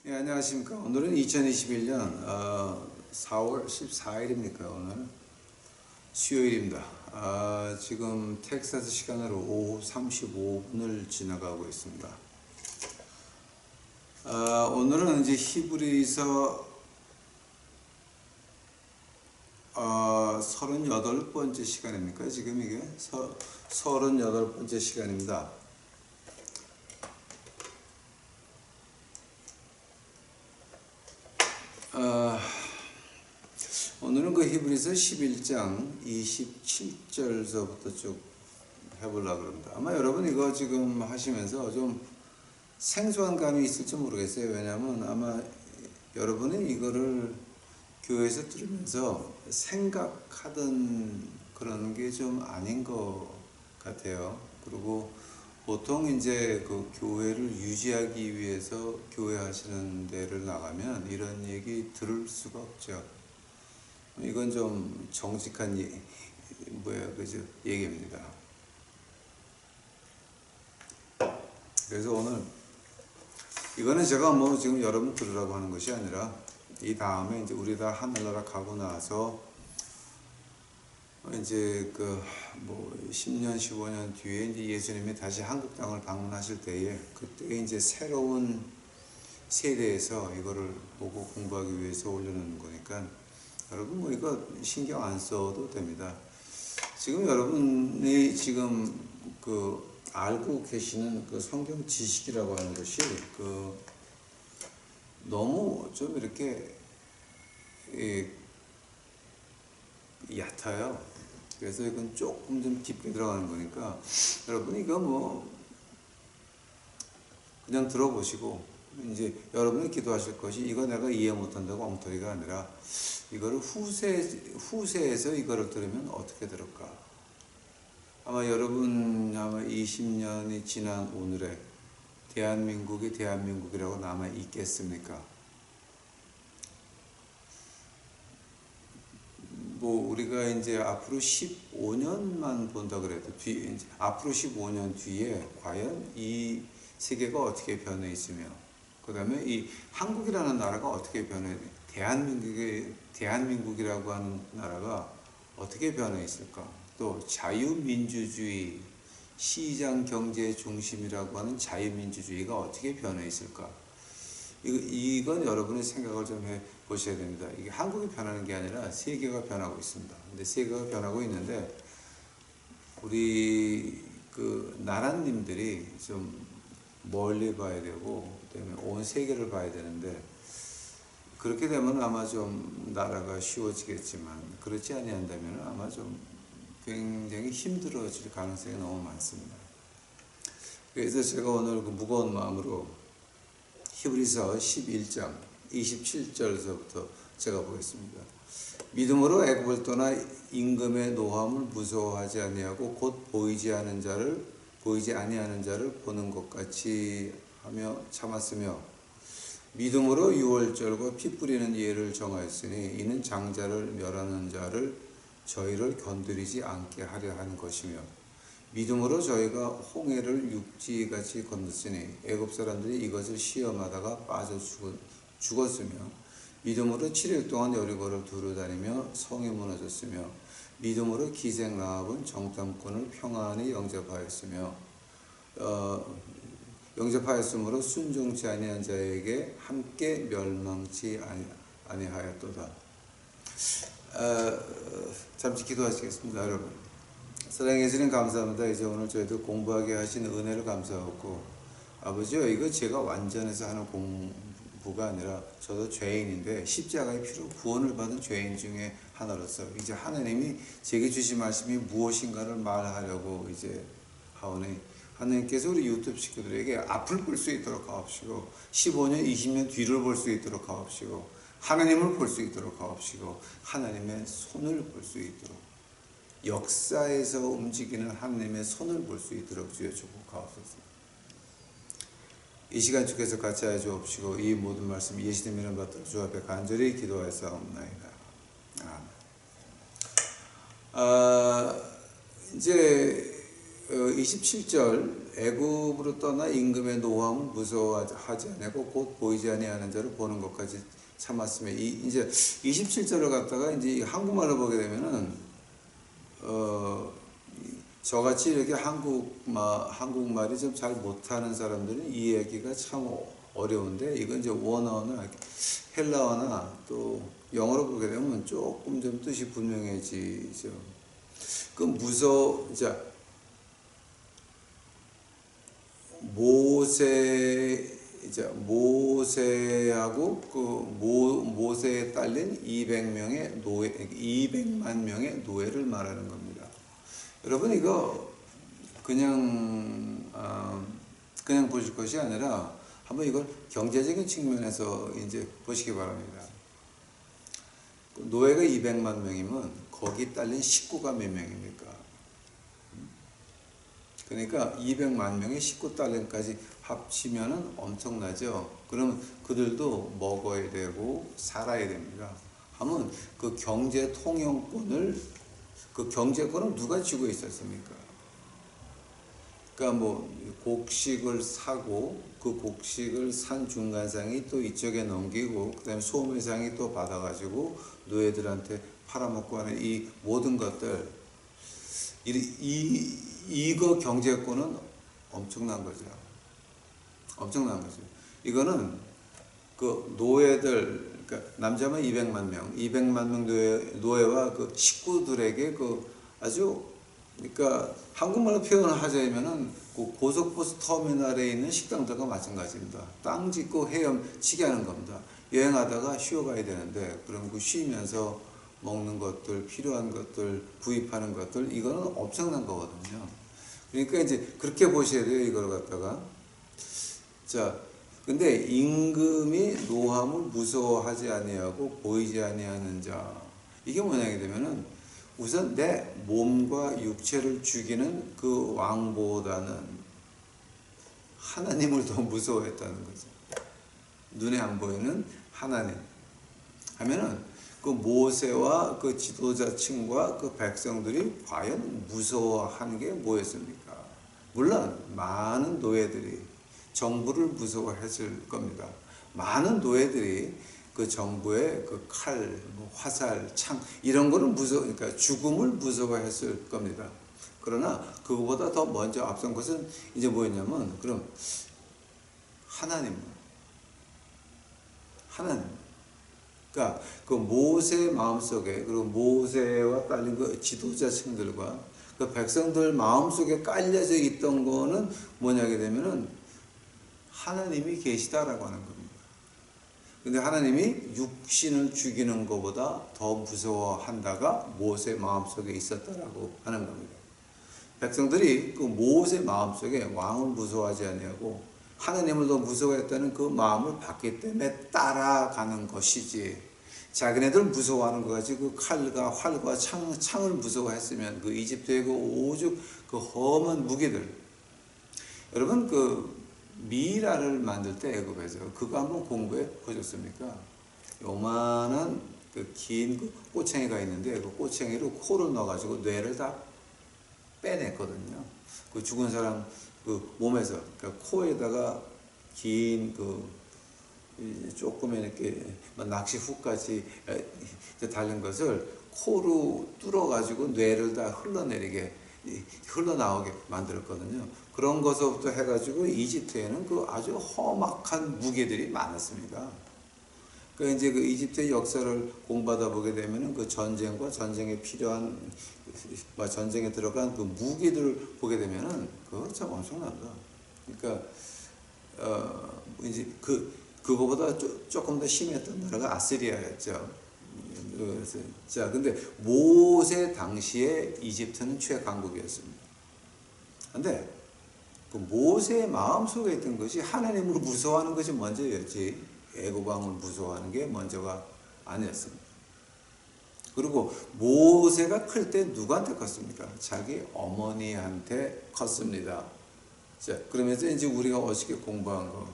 예, 안녕하십니까. 오늘은 2021년 4월 14일입니까. 오늘 수요일입니다. 지금 텍사스 시간으로 오후 35분을 지나가고 있습니다. 오늘은 이제 히브리서 38번째 시간입니까? 지금 이게 38번째 시간입니다. 오늘은 그 히브리서 11장 27절서부터 쭉 해보려고 합니다. 아마 여러분 이거 지금 하시면서 좀 생소한 감이 있을지 모르겠어요. 왜냐하면 아마 여러분이 이거를 교회에서 들으면서 생각하던 그런 게 좀 아닌 것 같아요. 그리고 보통 이제 그 교회를 유지하기 위해서 교회 하시는 데를 나가면 이런 얘기 들을 수가 없죠. 이건 좀 정직한 그죠? 얘기입니다. 그래서 오늘 이거는 제가 뭐 지금 여러분 들으라고 하는 것이 아니라 이 다음에 이제 우리 다 하늘나라 가고 나서 이제 그 뭐 10년, 15년 뒤에 이제 예수님이 다시 한국 땅을 방문하실 때에 그때 이제 새로운 세대에서 이거를 보고 공부하기 위해서 올려놓는 거니까 여러분 뭐 이거 신경 안 써도 됩니다. 지금 여러분이 지금 그 알고 계시는 그 성경 지식이라고 하는 것이 그 너무 좀 이렇게 얕아요. 그래서 이건 조금 좀 깊게 들어가는 거니까 여러분 이거 뭐 그냥 들어보시고 이제 여러분이 기도하실 것이 이거 내가 이해 못한다고 엉터리가 아니라 이거를 후세에서 이거를 들으면 어떻게 들을까? 아마 여러분 아마 20년이 지난 오늘에 대한민국이 대한민국이라고 남아 있겠습니까? 뭐 우리가 이제 앞으로 15년만 본다 그래도 이제 앞으로 15년 뒤에 과연 이 세계가 어떻게 변해 있으며 그 다음에 이 한국이라는 나라가 어떻게 변해 대한민국이라고 하는 나라가 어떻게 변해 있을까? 또 자유민주주의 시장 경제 중심이라고 하는 자유민주주의가 어떻게 변해 있을까? 이건 여러분의 생각을 좀 해 보셔야 됩니다. 이게 한국이 변하는 게 아니라 세계가 변하고 있습니다. 근데 세계가 변하고 있는데 우리 그 나라님들이 좀 멀리 봐야 되고 그다음에 온 세계를 봐야 되는데 그렇게 되면 아마 좀 나라가 쉬워지겠지만 그렇지 아니한다면 아마 좀 굉장히 힘들어질 가능성이 너무 많습니다. 그래서 제가 오늘 그 무거운 마음으로 히브리서 11장 27절서부터 제가 보겠습니다. 믿음으로 애굽을 떠나 임금의 노함을 무서워하지 아니하고 곧 보이지 아니하는 자를 보는 것 같이 하며 참았으며 믿음으로 유월절과 피 뿌리는 예를 정하였으니 이는 장자를 멸하는 자를 저희를 건드리지 않게 하려 하는 것이며 믿음으로 저희가 홍해를 육지같이 건넜으니 애굽 사람들이 이것을 시험하다가 빠져 죽었으며 믿음으로 7일 동안 여리고를 두루다니며 성이 무너졌으며 믿음으로 기생 라합은 정탐꾼을 평안히 영접하였으므로 순종치 아니한 자에게 함께 멸망치 아니하였도다. 잠시 기도하시겠습니다. 여러분 사랑해 주님 감사합니다. 이제 오늘 저희도 공부하게 하신 은혜를 감사하고 아버지요 이거 제가 완전해서 하는 공부가 아니라 저도 죄인인데 십자가의 피로 구원을 받은 죄인 중에 하나로서 이제 하나님이 제게 주신 말씀이 무엇인가를 말하려고 이제 하오니 하나님께서 우리 유튜브 식구들에게 앞을 볼 수 있도록 하옵시고 15년 20년 뒤를 볼 수 있도록 하옵시고 하나님을 볼 수 있도록 하옵시고 하나님의 손을 볼 수 있도록 역사에서 움직이는 하나님의 손을 볼 수 있도록 주여 축복하옵소서. 이 시간 주께서 같이 하여 주옵시고 이 모든 말씀 예수님 이름 받들어 주 앞에 간절히 기도하였사옵나이다. 아멘. 이제 27절 애굽으로 떠나 임금의 노함을 무서워하지 아니하고 곧 보이지 아니하는 자를 보는 것까지 참았으며 이제 27절을 갖다가 이제 한국말로 보게 되면은 저같이 이렇게 한국말이 좀 잘 못하는 사람들은 이해하기가 참 어려운데 이건 이제 원어나 헬라어나 또 영어로 보게 되면 조금 좀 뜻이 분명해지죠. 자, 모세하고 모세에 딸린 200만 명의 노예를 말하는 겁니다. 여러분 이거 그냥 보실 것이 아니라 한번 이걸 경제적인 측면에서 이제 보시기 바랍니다. 노예가 200만 명이면 거기 딸린 식구가 몇 명입니까? 그러니까 200만 명의 식구 딸린까지 합치면은 엄청나죠. 그러면 그들도 먹어야 되고 살아야 됩니다. 하면 그 경제 통용권을 누가 쥐고 있었습니까? 그러니까 뭐 곡식을 사고 그 곡식을 산 중간상이 또 이쪽에 넘기고 그다음에 소매상이 또 받아가지고 노예들한테 팔아먹고 하는 이 모든 것들 이거 경제권은 엄청난 거죠. 엄청난 거죠. 이거는 그 노예들 그러니까 남자만 200만 명 노예와 그 식구들에게 그 아주 그러니까 한국말로 표현을 하자면은 그 고속버스 터미널에 있는 식당들과 마찬가지입니다. 땅 짓고 헤엄치게 하는 겁니다. 여행하다가 쉬어가야 되는데 그런 거 쉬면서 먹는 것들, 필요한 것들, 구입하는 것들 이거는 엄청난 거거든요. 그러니까 이제 그렇게 보셔야 돼요. 이걸 갖다가 자, 근데 임금이 노함을 무서워하지 아니하고 보이지 아니하는 자 이게 뭐냐게 되면은 우선 내 몸과 육체를 죽이는 그 왕보다는 하나님을 더 무서워했다는 거죠. 눈에 안 보이는 하나님 하면은 그 모세와 그 지도자층과 그 백성들이 과연 무서워하는 게 뭐였습니까? 물론 많은 노예들이 정부를 무서워했을 겁니다. 많은 노예들이 그 정부의 그 칼, 뭐 화살, 창 이런 거는 그러니까 죽음을 무서워했을 겁니다. 그러나 그거보다 더 먼저 앞선 것은 이제 뭐였냐면 그럼 하나님. 그러니까 그 모세 마음속에 그리고 모세와 딸린 그 지도자층들과 그 백성들 마음속에 깔려져 있던 거는 뭐냐게 되면은 하나님이 계시다라고 하는 겁니다. 근데 하나님이 육신을 죽이는 것보다 더 무서워한다가 모세 마음속에 있었다라고 하는 겁니다. 백성들이 그 모세 마음속에 왕을 무서워하지 아니하고 하나님을 더 무서워했다는 그 마음을 받기 때문에 따라가는 것이지 자기네들 무서워하는 것 같이 그 칼과 활과 창을 무서워했으면 그 이집트의 그 오죽 그 험한 무기들 여러분 그 미라를 만들 때 애굽에서 그거 한번 공부해 보셨습니까? 요만한 그 긴 그 꼬챙이가 있는데 그 꼬챙이로 코를 넣어가지고 뇌를 다 빼냈거든요. 그 죽은 사람 그 몸에서 그러니까 코에다가 긴 그 조금 이렇게 낚시 훅같이 달린 것을 코로 뚫어가지고 뇌를 다 흘러나오게 만들었거든요. 그런 것부터 해가지고 이집트에는 그 아주 험악한 무기들이 많았습니다. 그 이제 그 이집트의 역사를 공부하다 보게 되면은 그 전쟁과 전쟁에 필요한 전쟁에 들어간 그 무기들을 보게 되면은 그거 참 엄청납니다. 그러니까 이제 그거보다 조금 더 심했던 나라가 아시리아였죠. 그래서 자 근데 모세 당시에 이집트는 최강국이었습니다. 근데 그 모세의 마음속에 있던 것이 하나님을 무서워하는 것이 먼저였지 애굽 왕을 무서워하는 게 먼저가 아니었습니다. 그리고 모세가 클 때 누구한테 컸습니까? 자기 어머니한테 컸습니다. 자, 그러면서 이제 우리가 어저께 공부한 거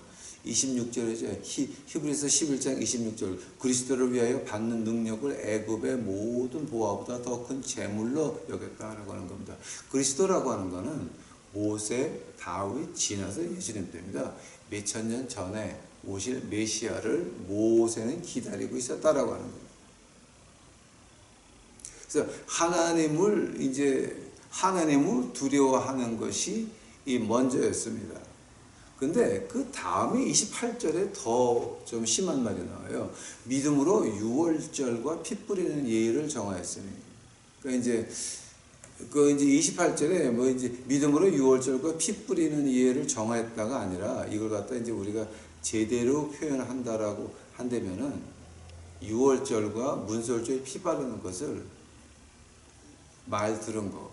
26절이죠. 히브리서 11장 26절. 그리스도를 위하여 받는 능력을 애굽의 모든 보화보다 더 큰 재물로 여겼다라고 하는 겁니다. 그리스도라고 하는 것은 모세, 다윗 지나서 예수님입니다. 몇천 년 전에 오실 메시아를 모세는 기다리고 있었다라고 하는 겁니다. 그래서 하나님을 두려워하는 것이 이 먼저였습니다. 근데 그 다음에 28절에 더 좀 심한 말이 나와요. 믿음으로 유월절과 피 뿌리는 예의를 정하였으니. 그러니까 이제 28절에 뭐 이제 믿음으로 유월절과 피 뿌리는 예의를 정하였다가 아니라 이걸 갖다 이제 우리가 제대로 표현한다라고 한다면은 유월절과 문설주에 피 바르는 것을 말 들은 거.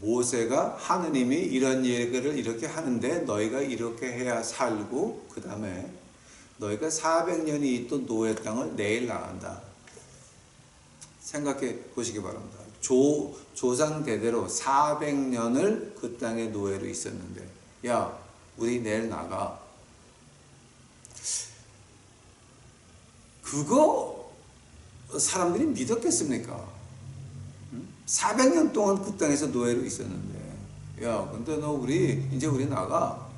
모세가 하느님이 이런 얘기를 이렇게 하는데 너희가 이렇게 해야 살고 그 다음에 너희가 400년이 있던 노예 땅을 내일 나간다. 생각해 보시기 바랍니다. 조상 대대로 400년을 그 땅에 노예로 있었는데 야 우리 내일 나가. 그거 사람들이 믿었겠습니까? 400년 동안 그 땅에서 노예로 있었는데 야 근데 이제 우리 나가.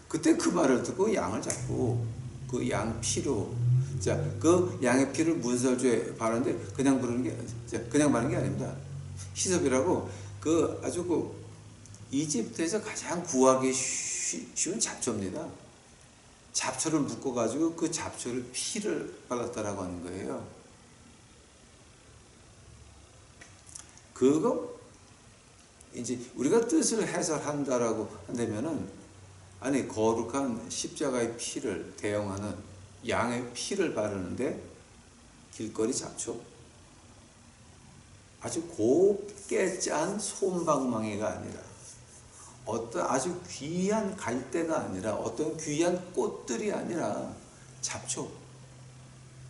그때 그 말을 듣고 양을 잡고 그 양 피로 그 양의 피를 문설주에 바르는데 그냥 바르는 게 아닙니다. 히놉이라고 아주 이집트에서 가장 구하기 쉬운 잡초입니다. 잡초를 묶어가지고 그 잡초를 피를 발랐다라고 하는 거예요. 그거 이제 우리가 뜻을 해설한다라고 한다면은 아니 거룩한 십자가의 피를 대용하는 양의 피를 바르는데 길거리 잡초 아주 곱게 짠 솜방망이가 아니라 어떤 아주 귀한 갈대가 아니라 어떤 귀한 꽃들이 아니라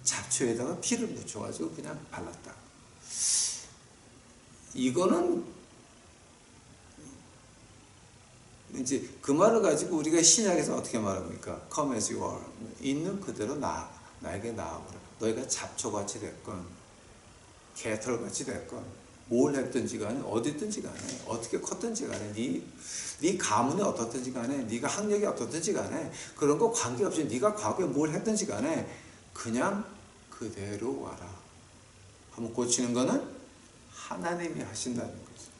잡초에다가 피를 묻혀가지고 그냥 발랐다. 이거는 이제 그 말을 가지고 우리가 신약에서 어떻게 말합니까? Come as you are. 있는 그대로 나에게 나아오라. 너희가 잡초같이 됐건 개털같이 됐건 뭘 했든지 간에 어디 있든지 간에 어떻게 컸든지 간에 네 가문이 어떻든지 간에 네가 학력이 어떻든지 간에 그런 거 관계없이 네가 과거에 뭘 했든지 간에 그냥 그대로 와라. 한번 고치는 거는 하나님이 하신다는 거죠.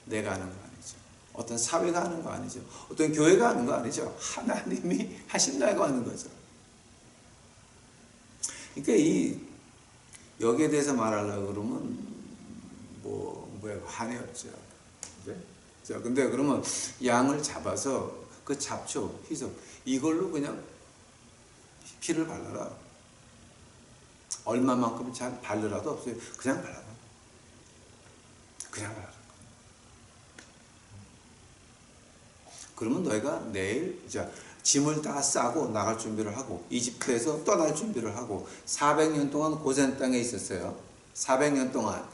내가 하는 거 아니죠. 어떤 사회가 하는 거 아니죠. 어떤 교회가 하는 거 아니죠. 하나님이 하신다고 하는 거죠. 그러니까 여기에 대해서 말하려고 그러면 한이 없죠. 자, 근데 그러면 양을 잡아서 그 잡초, 히놉 이걸로 그냥 피를 발라라. 얼마만큼 잘 바르라도 없어요. 그냥 발라라. 그냥 발라라. 그러면 너희가 내일 짐을 다 싸고 나갈 준비를 하고 이집트에서 떠날 준비를 하고 400년 동안 고센 땅에 있었어요. 400년 동안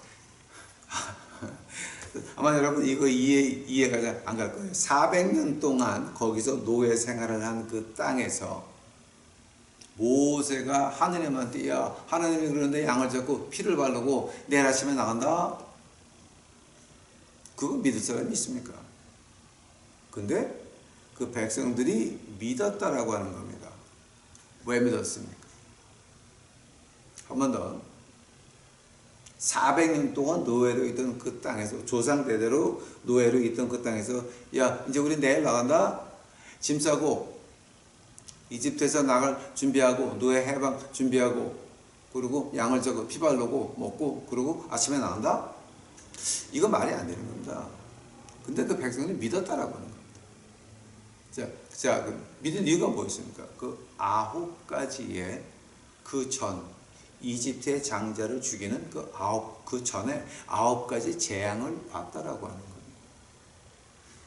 아마 여러분 이거 이해가 안 갈 거예요. 400년 동안 거기서 노예 생활을 한 그 땅에서 모세가 하느님한테 야 하나님이 그러는데 양을 잡고 피를 바르고 내일 아침에 나간다. 그거 믿을 사람이 있습니까? 근데 그 백성들이 믿었다라고 하는 겁니다. 왜 믿었습니까? 한 번 더. 400년 동안 노예로 있던 그 땅에서 조상 대대로 노예로 있던 그 땅에서 야 이제 우리 내일 나간다. 짐 싸고 이집트에서 나갈 준비하고 노예 해방 준비하고 그리고 양을 피 바르고 먹고 그리고 아침에 나간다. 이거 말이 안 되는 겁니다. 근데 그 백성들이 믿었다라고 하는 겁니다. 믿은 이유가 뭐였습니까? 그 9가지의 그 전 이집트의 장자를 죽이는 그 전에 9가지 재앙을 봤다라고 하는 겁니다.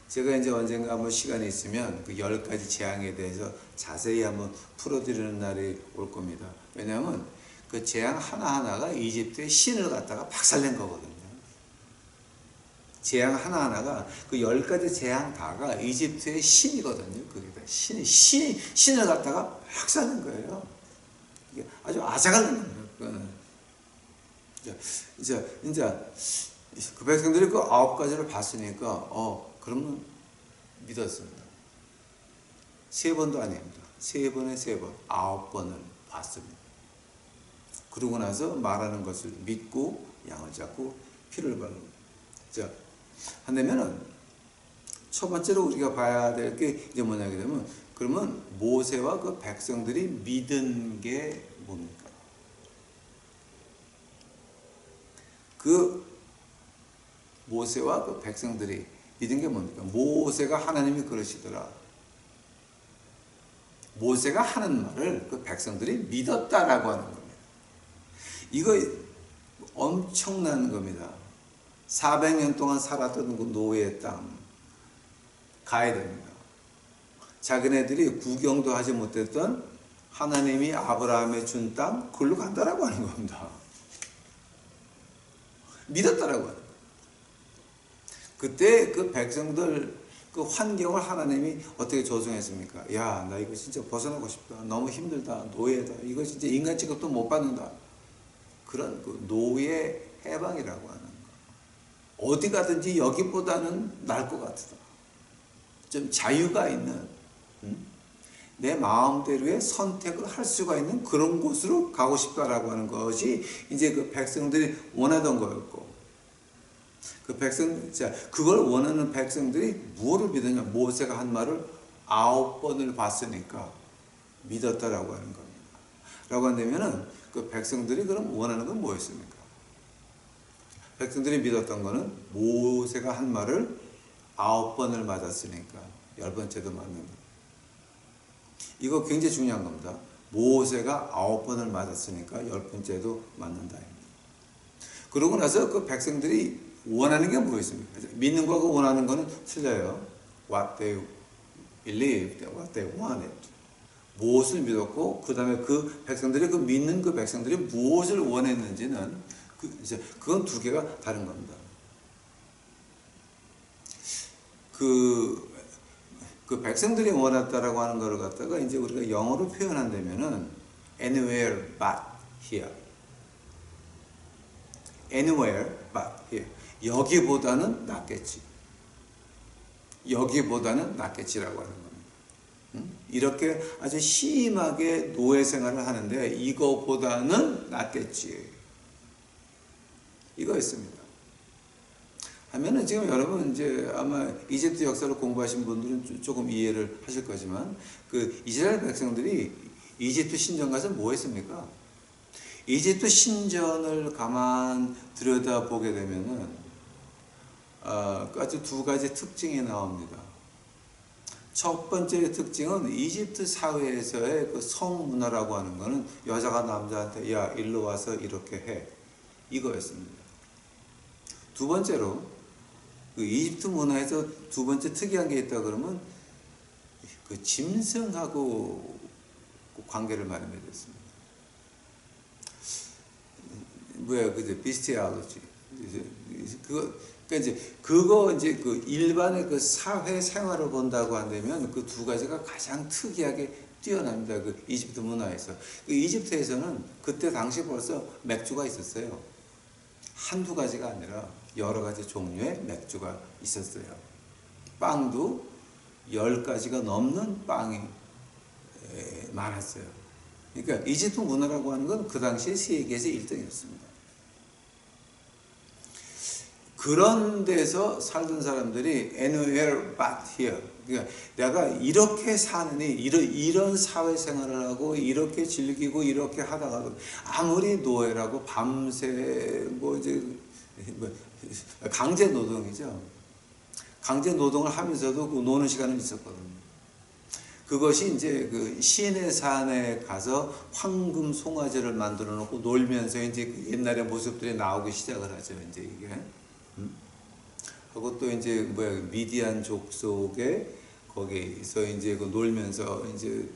제가 이제 언젠가 한번 시간이 있으면 그 10가지 재앙에 대해서 자세히 한번 풀어드리는 날이 올 겁니다. 왜냐하면 그 재앙 하나하나가 이집트의 신을 갖다가 박살낸 거거든요. 재앙 하나하나가 그 10가지 재앙 다가 이집트의 신이거든요. 그게 다 신을 갖다가 막 사는 거예요. 이게 아주 아작을 내는 거예요. 이제 그 백성들이 그 9가지를 봤으니까 그러면 믿었습니다. 3번도 아닙니다. 3번에 3번, 9번을 봤습니다. 그러고 나서 말하는 것을 믿고 양을 잡고 피를 바르고. 자, 한다면은 첫 번째로 우리가 봐야 될 게 이제 뭐냐 하면, 그러면 모세와 그 백성들이 믿은 게 뭡니까? 그 모세와 그 백성들이 믿은 게 뭡니까? 모세가 하나님이 그러시더라. 모세가 하는 말을 그 백성들이 믿었다라고 하는 겁니다. 이거 엄청난 겁니다. 400년 동안 살았던 그 노예의 땅 가야 됩니다. 자기네들이 구경도 하지 못했던 하나님이 아브라함에 준 땅 그걸로 간다라고 하는 겁니다. 믿었다라고 하는 거예요. 그때 그 백성들 그 환경을 하나님이 어떻게 조성했습니까? 야, 나 이거 진짜 벗어나고 싶다. 너무 힘들다. 노예다. 이거 진짜 인간 취급도 못 받는다. 그런 그 노예 해방이라고 하는 거. 어디 가든지 여기보다는 나을 것 같다. 좀 자유가 있는, 내 마음대로의 선택을 할 수가 있는 그런 곳으로 가고 싶다라고 하는 것이 이제 그 백성들이 원하던 거였고, 그걸 원하는 백성들이 무엇을 믿었냐? 모세가 한 말을 9번을 봤으니까 믿었다라고 하는 겁니다. 라고 한다면은 그 백성들이 그럼 원하는 건 뭐였습니까? 백성들이 믿었던 거는 모세가 한 말을 9번을 맞았으니까 10번째도 맞는 거. 이거 굉장히 중요한 겁니다. 모세가 9번을 맞았으니까 10번째도 맞는다. 그러고 나서 그 백성들이 원하는 게 뭐였습니까? 믿는 거하고 원하는 거는 틀려요. What they believed, what they wanted. 무엇을 믿었고, 그 다음에 그 백성들이, 그 믿는 그 백성들이 무엇을 원했는지는 그건 두 개가 다른 겁니다. 그 백성들이 원했다라고 하는 거를 갖다가 이제 우리가 영어로 표현한다면은 anywhere but here. anywhere but here. 여기보다는 낫겠지. 여기보다는 낫겠지라고 하는 겁니다. 이렇게 아주 심하게 노예 생활을 하는데 이거보다는 낫겠지. 이거였습니다. 하면은 지금 여러분 이제 아마 이집트 역사를 공부하신 분들은 조금 이해를 하실 거지만 그 이스라엘 백성들이 이집트 신전 가서 뭐 했습니까? 이집트 신전을 가만 들여다보게 되면은 아주 두 가지 특징이 나옵니다. 첫 번째 특징은 이집트 사회에서의 그 성문화라고 하는 거는 여자가 남자한테 야 일로 와서 이렇게 해 이거였습니다. 두 번째로 그 이집트 문화에서 두 번째 특이한 게 있다 그러면 그 짐승하고 관계를 많이 맺었습니다. 뭐야 그제 비스티알러지 그거 이제 그 일반의 그 사회 생활을 본다고 한다면 그 두 가지가 가장 특이하게 뛰어납니다. 그 이집트 문화에서. 그 이집트에서는 그때 당시 벌써 맥주가 있었어요. 한두 가지가 아니라 여러 가지 종류의 맥주가 있었어요. 빵도 10가지가 넘는 빵이 많았어요. 그러니까 이집트 문화라고 하는 건 그 당시에 세계에서 1등이었습니다. 그런 데서 살던 사람들이 anywhere but here. 그러니까 내가 이렇게 사느니 이런 사회생활을 하고 이렇게 즐기고 이렇게 하다가도 아무리 노예라고 밤새 강제 노동이죠. 강제 노동을 하면서도 그 노는 시간은 있었거든요. 그것이 이제 그 시내산에 가서 황금 송아지를 만들어 놓고 놀면서 이제 그 옛날의 모습들이 나오기 시작을 하죠. 이제 이게. 하고 또 이제 미디안 족속에 거기서 이제 그 놀면서 이제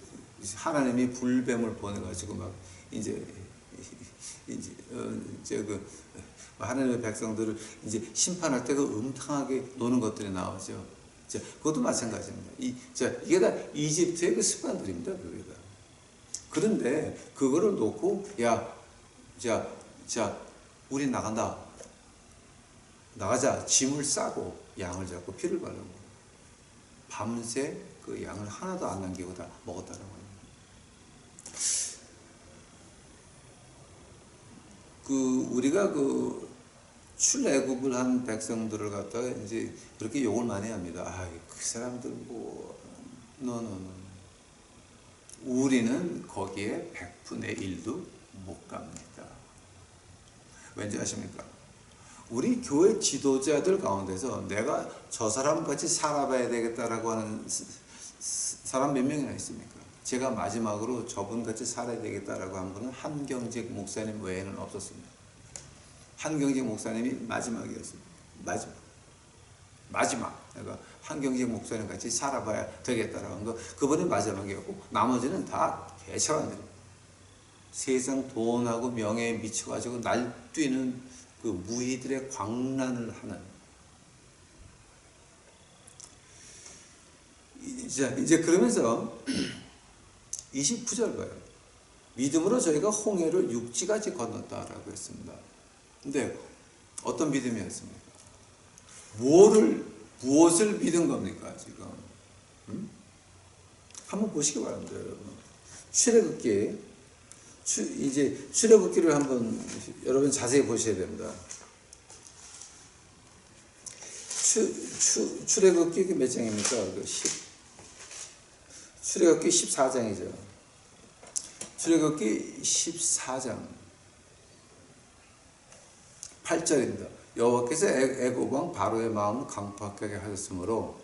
하나님이 불뱀을 보내가지고 막 이제 그 하나님의 백성들을 이제 심판할 때 그 음탕하게 노는 것들이 나오죠. 자, 그것도 마찬가지입니다. 이게 다 이집트의 그 습관들입니다. 그게 다. 그런데 그거를 놓고 자, 우리 나간다. 나가자. 짐을 싸고 양을 잡고 피를 바르고 밤새 그 양을 하나도 안 남기고 다 먹었다라고 합니다. 우리가 출애굽을 한 백성들을 갖다가 이제 그렇게 욕을 많이 합니다. 그 사람들 우리는 거기에 100분의 1도 못 갑니다. 왠지 아십니까? 우리 교회 지도자들 가운데서 내가 저 사람 같이 살아봐야 되겠다라고 하는 사람 몇 명이나 있습니까? 제가 마지막으로 저분 같이 살아야 되겠다라고 한 분은 한경직 목사님 외에는 없었습니다. 한경직 목사님이 마지막이었습니다. 마지막. 내가 한경직 목사님 같이 살아봐야 되겠다라고 한 거, 그분이 마지막이었고, 나머지는 다 개차반들입니다. 세상 돈하고 명예에 미쳐가지고 날뛰는 그 무희들의 광란을 하는. 이제 그러면서 29절 봐요. 믿음으로 저희가 홍해를 육지까지 건넜다라고 했습니다. 근데 어떤 믿음이었습니까? 무엇을 믿은 겁니까, 지금? 한번 보시기 바랍니다, 여러분. 출애굽기, 이제 출애굽기를 한번 여러분 자세히 보셔야 됩니다. 출애굽기 몇 장입니까? 출애굽기 14장이죠. 출애굽기 14장 8절입니다. 여호와께서 애굽 왕 바로의 마음을 강팍하게 하셨으므로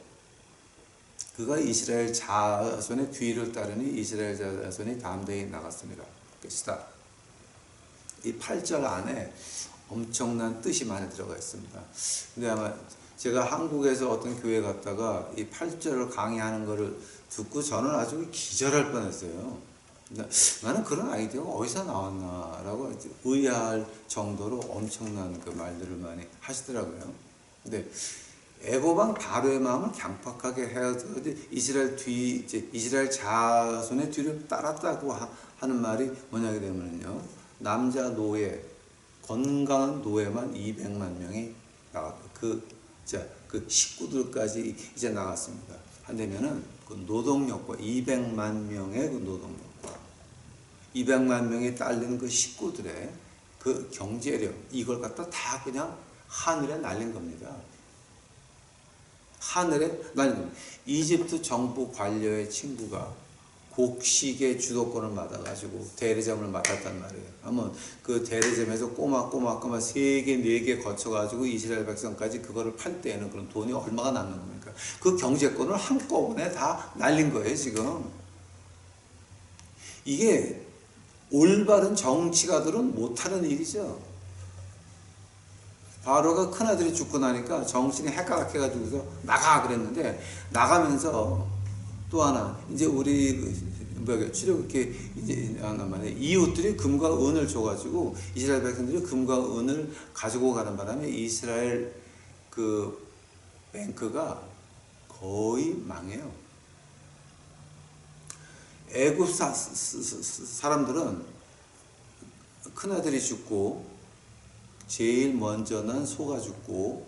그가 이스라엘 자손의 뒤를 따르니 이스라엘 자손이 담대히 나갔습니다. 끝이다. 이 8절 안에 엄청난 뜻이 많이 들어가 있습니다. 근데 아마 제가 한국에서 어떤 교회 갔다가 이 8절을 강의하는 것을 듣고 저는 아주 기절할 뻔했어요. 나는 그런 아이디어가 어디서 나왔나라고 의아할 정도로 엄청난 그 말들을 많이 하시더라고요. 근데 애굽 왕 바로의 마음을 강팍하게 해서 이스라엘 자손의 뒤를 따랐다고 하는 말이 뭐냐게 되면요, 남자 노예, 건강한 노예만 200만 명이 나갔고 그 식구들까지 이제 나갔습니다. 한다면은 그 노동력과 200만 명의 그 노동력과 200만 명이 딸린 그 식구들의 그 경제력, 이걸 갖다 다 그냥 하늘에 날린 겁니다. 하늘에 날린 겁니다. 이집트 정부 관료의 친구가 곡식의 주도권을 맡아가지고 대리점을 맡았단 말이에요. 한번 그 대리점에서 꼬막 3개, 4개 거쳐가지고 이스라엘 백성까지 그거를 팔 때에는 그런 돈이 얼마가 남는 겁니까? 그 경제권을 한꺼번에 다 날린 거예요, 지금. 이게 올바른 정치가들은 못하는 일이죠. 바로가 큰아들이 죽고 나니까 정신이 헷갈락해가지고서 나가 그랬는데, 나가면서 또 하나, 이제 우리 출애굽기 이제 이웃들이 금과 은을 줘가지고 이스라엘 백성들이 금과 은을 가지고 가는 바람에 이스라엘 그 뱅크가 거의 망해요. 애굽 사람들은 큰아들이 죽고 제일 먼저 난 소가 죽고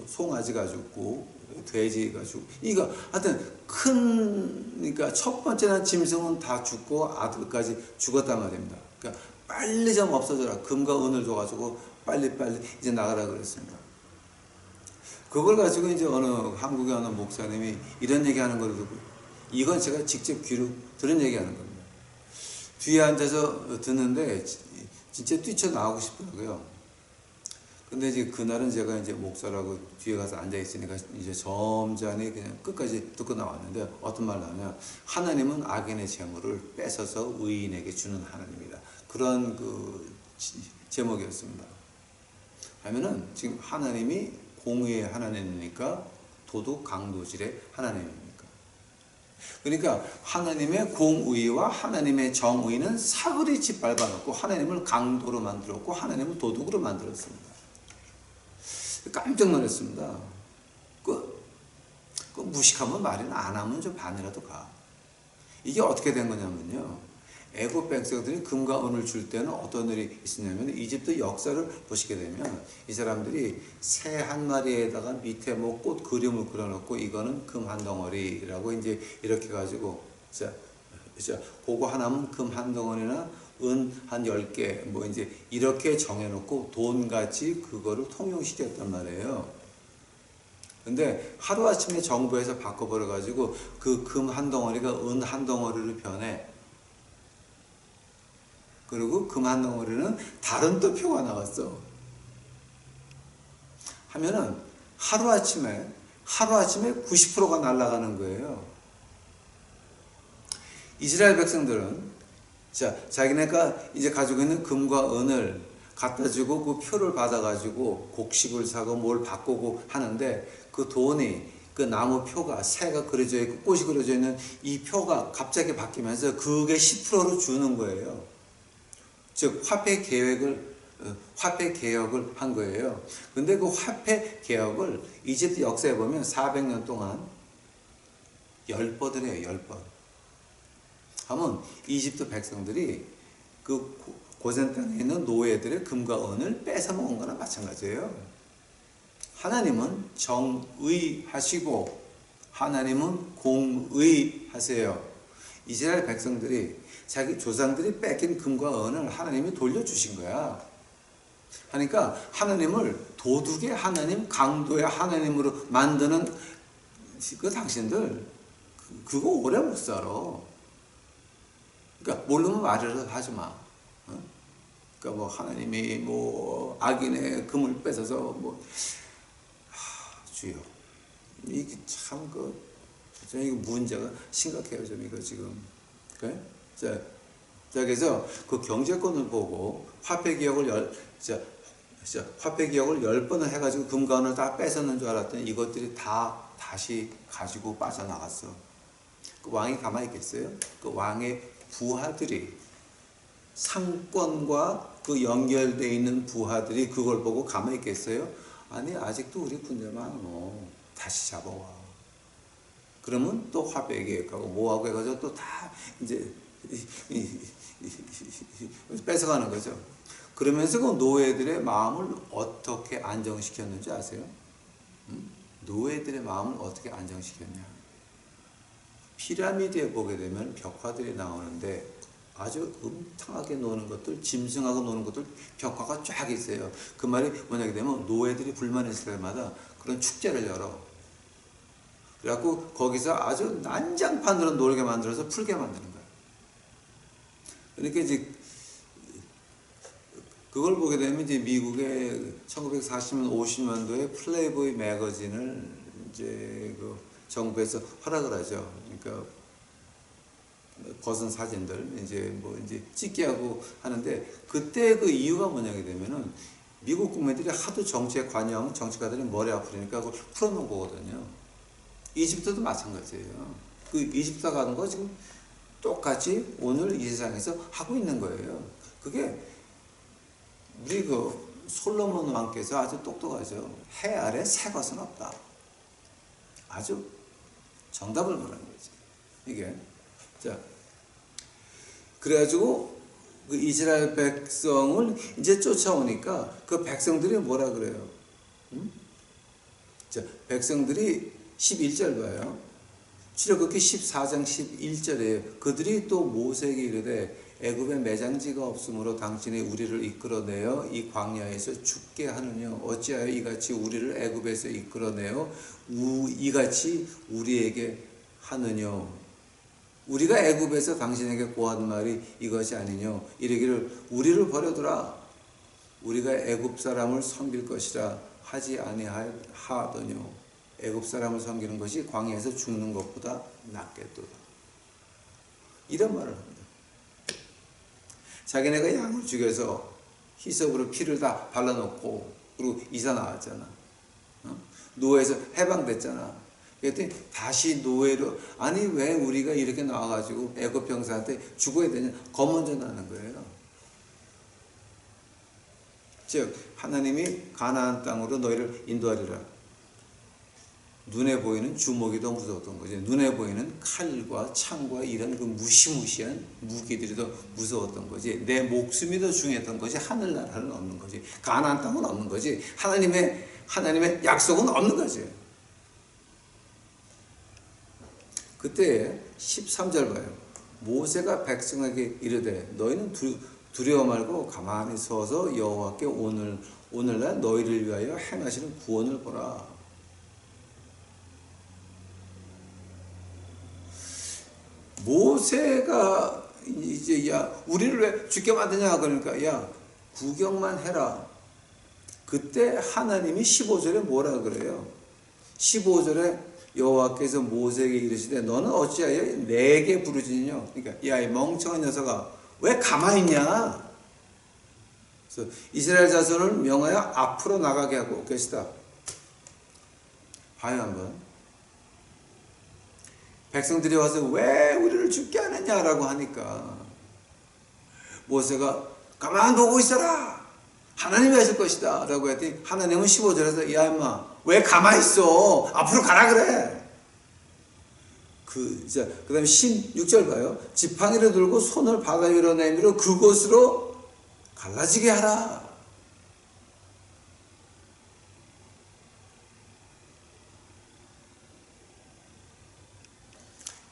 송아지가 죽고 돼지가 죽고, 이거 하여튼 그러니까 첫 번째 난 짐승은 다 죽고 아들까지 죽었단 말입니다. 그러니까 빨리 좀 없어져라. 금과 은을 줘가지고 빨리 이제 나가라 그랬습니다. 그걸 가지고 이제 한국의 어느 목사님이 이런 얘기하는 걸 듣고, 이건 제가 직접 귀로 들은 얘기하는 겁니다. 뒤에 앉아서 듣는데 진짜 뛰쳐나오고 싶더라고요. 근데 이제 그날은 제가 이제 목사라고 뒤에 가서 앉아있으니까 이제 점잖이 그냥 끝까지 듣고 나왔는데, 어떤 말을 하냐, 하나님은 악인의 재물을 뺏어서 의인에게 주는 하나님이다. 그런 그 제목이었습니다. 하면은 지금 하나님이 공의의 하나님이니까 도둑 강도질의 하나님입니까? 그러니까 하나님의 공의와 하나님의 정의는 사거리 짓밟아 놓고 하나님을 강도로 만들었고 하나님을 도둑으로 만들었습니다. 깜짝 놀랐습니다. 그 무식하면 말이나 안 하면 좀 반이라도 가. 이게 어떻게 된 거냐면요. 애굽 백성들이 금과 은을 줄 때는 어떤 일이 있었냐면 이집트 역사를 보시게 되면 이 사람들이 새 한 마리에다가 밑에 뭐 꽃 그림을 그려놓고 이거는 금 한 덩어리라고 이제 이렇게 가지고 자 그거 하나면 금 한 덩어리나 은 한 10개 뭐 이제 이렇게 정해놓고 돈같이 그거를 통용시켰단 말이에요. 근데 하루아침에 정부에서 바꿔버려 가지고 그 금 한 덩어리가 은 한 덩어리로 변해. 그리고 금 한 덩어리는 다른 또 표가 나왔어. 하면은 하루아침에 90%가 날아가는 거예요. 이스라엘 백성들은 자기네가 이제 가지고 있는 금과 은을 갖다 주고 그 표를 받아 가지고 곡식을 사고 뭘 바꾸고 하는데 그 돈이 그 나무 표가 새가 그려져 있고 꽃이 그려져 있는 이 표가 갑자기 바뀌면서 그게 10%로 주는 거예요. 즉 화폐 개혁을 한 거예요. 근데 그 화폐 개혁을 이집트 역사에 보면 400년 동안 10번을 해요. 10번. 하면 이집트 백성들이 그 고센 땅에 있는 노예들의 금과 은을 뺏어 먹은 거나 마찬가지예요. 하나님은 정의하시고 하나님은 공의하세요. 이스라엘 백성들이 자기 조상들이 뺏긴 금과 은을 하나님이 돌려주신 거야. 그러니까 하나님을 도둑의 하나님, 강도의 하나님으로 만드는 그 당신들 그거 오래 못 살아. 그러니까 모르면 말이라도 하지 마. 그러니까 뭐 하나님이 뭐 악인의 금을 뺏어서 뭐 주여 이게 참 이거 문제가 심각해요. 좀 이거 지금. 그래? 자 그래서 그 경제권을 보고 화폐 개혁을 10번을 해가지고 금과 은을 다 뺏었는 줄 알았더니 이것들이 다 다시 가지고 빠져나갔어. 그 왕이 가만히 있겠어요? 그 왕의 부하들이 상권과 그 연결되어 있는 부하들이 그걸 보고 가만히 있겠어요? 아니 아직도 우리 군대 많어. 다시 잡아와. 그러면 또 화폐 개혁하고 뭐하고 해가지고 또 다 이제 뺏어가는 거죠. 그러면서 그 노예들의 마음을 어떻게 안정시켰는지 아세요? 노예들의 마음을 어떻게 안정시켰냐? 피라미드에 보게 되면 벽화들이 나오는데 아주 음탕하게 노는 것들, 짐승하고 노는 것들 벽화가 쫙 있어요. 그 말이 뭐냐게 되면 노예들이 불만했을 때마다 그런 축제를 열어. 그래갖고 거기서 아주 난장판으로 놀게 만들어서 풀게 만드는 거야. 그러니까 이제 그걸 보게 되면 이제 미국의 1940년, 50년도에 플레이보이 매거진을 이제 그 정부에서 허락을 하죠. 그러니까 벗은 사진들 이제 찍게 하고 하는데 그때 그 이유가 뭐냐게 되면은 미국 국민들이 하도 정치에 관여하면 정치가들이 머리 아프니까 그걸 풀어놓은 거거든요. 이집트도 마찬가지예요. 그 이집트 가는 거 지금 똑같이 오늘 이 세상에서 하고 있는 거예요. 그게 우리 그 솔로몬 왕께서 아주 똑똑하죠. 해 아래 새 것은 없다. 아주 정답을 말하는 거지. 이게 그래가지고 그 이스라엘 백성을 이제 쫓아오니까 그 백성들이 뭐라 그래요? 백성들이 11절 봐요. 출애굽기 14장 11절에 그들이 또 모세에게 이르되 애굽에 매장지가 없으므로 당신이 우리를 이끌어내어 이 광야에서 죽게 하느냐 어찌하여 이같이 우리를 애굽에서 이끌어내어 이같이 우리에게 하느냐 우리가 애굽에서 당신에게 고한 말이 이것이 아니뇨 이르기를 우리를 버려두라 우리가 애굽 사람을 섬길 것이라 하지 아니하더뇨 애굽 사람을 섬기는 것이 광야에서 죽는 것보다 낫겠도다 이런 말을 합니다. 자기네가 양을 죽여서 히sob으로 피를 다 발라놓고 그리고 이사 나왔잖아. 노예에서 해방됐잖아. 그랬더니 다시 노예로 아니 왜 우리가 이렇게 나와가지고 애굽 병사한테 죽어야 되냐 겁 먼저 나는 거예요. 즉 하나님이 가나안 땅으로 너희를 인도하리라. 눈에 보이는 주먹이 더 무서웠던 거지. 눈에 보이는 칼과 창과 이런 그 무시무시한 무기들이 더 무서웠던 거지. 내 목숨이 더 중요했던 거지. 하늘나라는 없는 거지. 가나안 땅은 없는 거지. 하나님의 약속은 없는 거지. 그때 13절 봐요. 모세가 백성에게 이르되 너희는 두려워 말고 가만히 서서 여호와께 오늘날 너희를 위하여 행하시는 구원을 보라. 모세가 이제 야 우리를 왜 죽게 만드냐 그러니까 야 구경만 해라. 그때 하나님이 15절에 뭐라 그래요? 15절에 여호와께서 모세에게 이르시되 너는 어찌하여 내게 부르짖느냐. 그러니까 야 이 멍청한 녀석아 왜 가만히 있냐. 그래서 이스라엘 자손을 명하여 앞으로 나가게 하고 계시다. 봐요 한번. 백성들이 와서 왜 우리를 죽게 하느냐라고 하니까 모세가 가만 보고 있어라. 하나님이 하실 것이다 라고 했더니 하나님은 15절에서 야 임마 왜 가만히 있어. 앞으로 가라 그래. 그 다음에 16절 봐요. 지팡이를 들고 손을 바다 위로 내밀어 그곳으로 갈라지게 하라.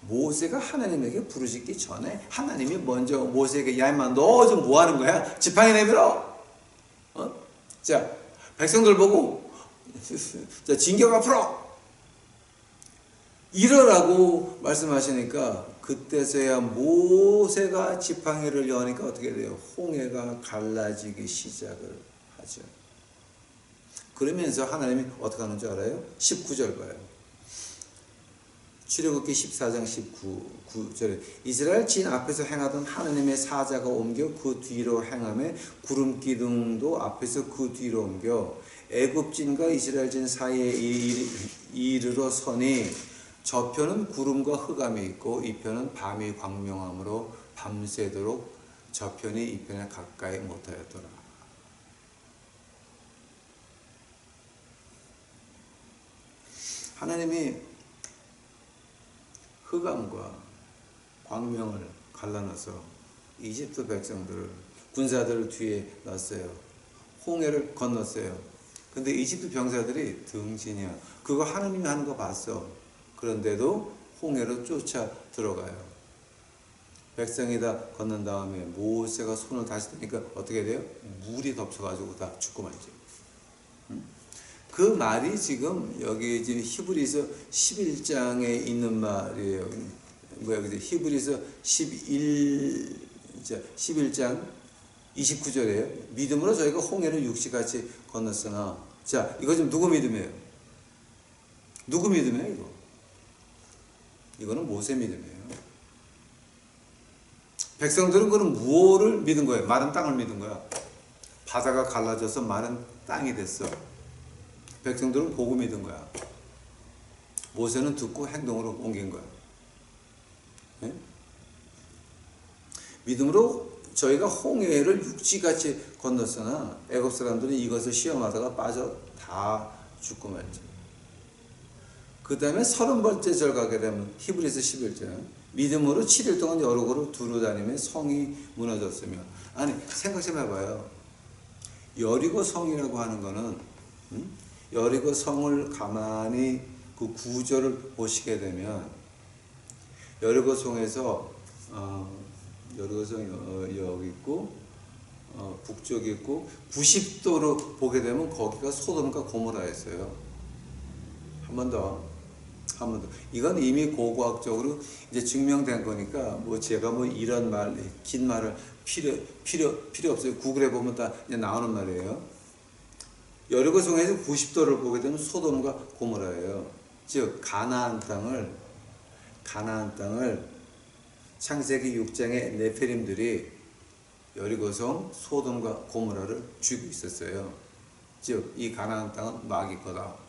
모세가 하나님에게 부르짖기 전에 하나님이 먼저 모세에게 야 임마 너 좀 뭐 하는 거야? 지팡이 내밀어. 자 백성들 보고 자 진격 앞으로 이러라고 말씀하시니까 그때서야 모세가 지팡이를 여니까 어떻게 돼요? 홍해가 갈라지기 시작을 하죠. 그러면서 하나님이 어떻게 하는 줄 알아요? 19절 봐요. 출애굽기 14장 19절에 이스라엘 진 앞에서 행하던 하나님의 사자가 옮겨 그 뒤로 행하며 구름 기둥도 앞에서 그 뒤로 옮겨 애굽진과 이스라엘 진 사이에 이르러 서니 저편은 구름과 흑암이 있고 이편은 밤이 광명함으로 밤새도록 저편이 이편에 가까이 못하였더라. 하나님이 흑암과 광명을 갈라놔서 이집트 백성들을 군사들을 뒤에 놨어요. 홍해를 건넜어요. 근데 이집트 병사들이 등진이야. 그거 하나님이 하는 거 봤어. 그런데도 홍해로 쫓아 들어가요. 백성이 다 건넌 다음에 모세가 손을 다시 드니까 어떻게 돼요? 물이 덮쳐가지고 다 죽고 말죠. 그 말이 지금 여기 지금 히브리서 11장에 있는 말이에요. 뭐야, 히브리서 11장 29절이에요. 믿음으로 저희가 홍해를 육지같이 건넜으나. 자, 이거 지금 누구 믿음이에요? 누구 믿음이에요, 이거? 이거는 모세 믿음이에요. 백성들은 그럼 무엇을 믿은 거예요? 마른 땅을 믿은 거야. 바다가 갈라져서 마른 땅이 됐어. 백성들은 보고 믿은 거야. 모세는 듣고 행동으로 옮긴 거야. 네? 믿음으로 저희가 홍해를 육지같이 건넜으나 애굽 사람들은 이것을 시험하다가 빠져 다 죽고 말죠. 그 다음에 30번째 절 가게 되면 히브리서 11장 믿음으로 7일 동안 여러 곳으로 두루 다니며 성이 무너졌으며. 아니 생각 좀 해봐요. 여리고 성이라고 하는 거는 여리고 성을 가만히 그 구조를 보시게 되면 여리고 성에서 여리고 성이 여기 있고 북쪽이 있고 90도로 보게 되면 거기가 소돔과 고모라였어요. 한 번 더. 이건 이미 고고학적으로 이제 증명된 거니까 뭐 제가 뭐 이런 말, 긴 말을 필요 없어요. 구글에 보면 다 이제 나오는 말이에요. 여리고 성에서 90도를 보게 되면 소돔과 고모라예요. 즉 가나안 땅을 창세기 6장의 네페림들이 여리고성 소돔과 고모라를 쥐고 있었어요. 즉 이 가나안 땅은 마귀 거다.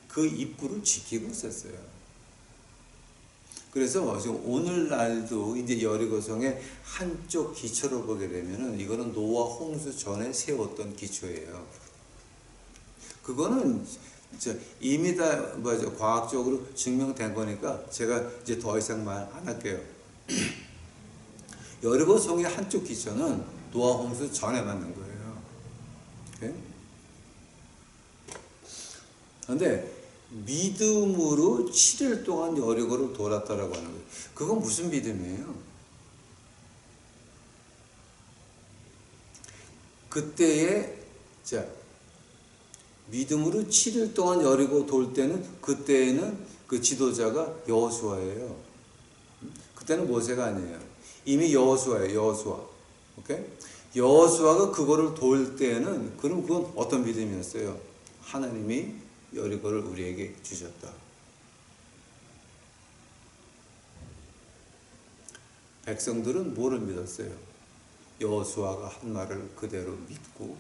그 입구를 지키고 있었어요. 그래서 지금 오늘날도 이제 여리고성의 한쪽 기초를 보게 되면은 이거는 노아 홍수 전에 세웠던 기초예요. 그거는 이미 다 과학적으로 증명된 거니까 제가 이제 더 이상 말 안 할게요. 여리고성의 한쪽 기초는 노아 홍수 전에 만든 거예요. 오케이? 그런데 믿음으로 7일 동안 여리고를 돌았다라고 하는 거예요. 그건 무슨 믿음이에요? 그때에 믿음으로 7일 동안 여리고 돌 때는 그때에는 그 지도자가 여호수아예요. 그때는 모세가 아니에요. 이미 여호수아예요. 여호수아. 오케이? 여호수아가 그거를 돌 때는 그럼 그건 어떤 믿음이었어요? 하나님이 여리고를 우리에게 주셨다. 백성들은 뭐를 믿었어요? 여호수아가 한 말을 그대로 믿고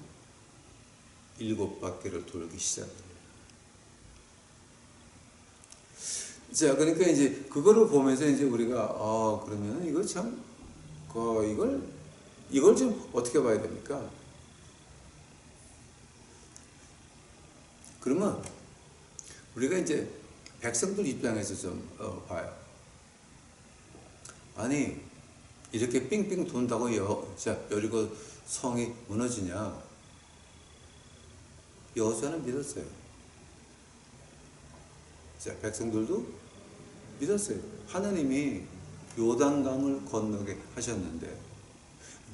7바퀴를 돌기 시작해요. 자, 그러니까 이제 그거를 보면서 이제 우리가 그러면 이거 참 이걸 좀 어떻게 봐야 됩니까? 그러면 우리가 이제 백성들 입장에서 좀 봐요. 아니 이렇게 삥삥 돈다고 여리고 성이 무너지냐? 여호수아는 믿었어요. 자, 백성들도 믿었어요. 하나님이 요단강을 건너게 하셨는데,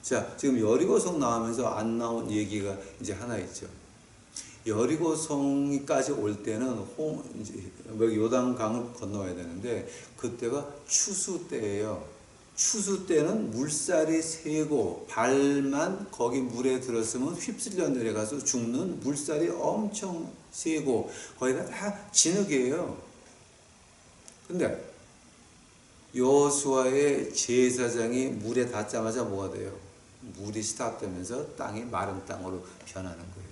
자, 지금 여리고성 나오면서 안 나온 얘기가 이제 하나 있죠. 여리고성까지 올 때는 이제 요단강을 건너야 되는데 그때가 추수 때예요. 추수 때는 물살이 세고 발만 거기 물에 들었으면 휩쓸려 내려가서 죽는 물살이 엄청 세고 거기가 다 진흙이에요. 근데 여호수아의 제사장이 물에 닿자마자 뭐가 돼요? 물이 스탑되면서 땅이 마른 땅으로 변하는 거예요.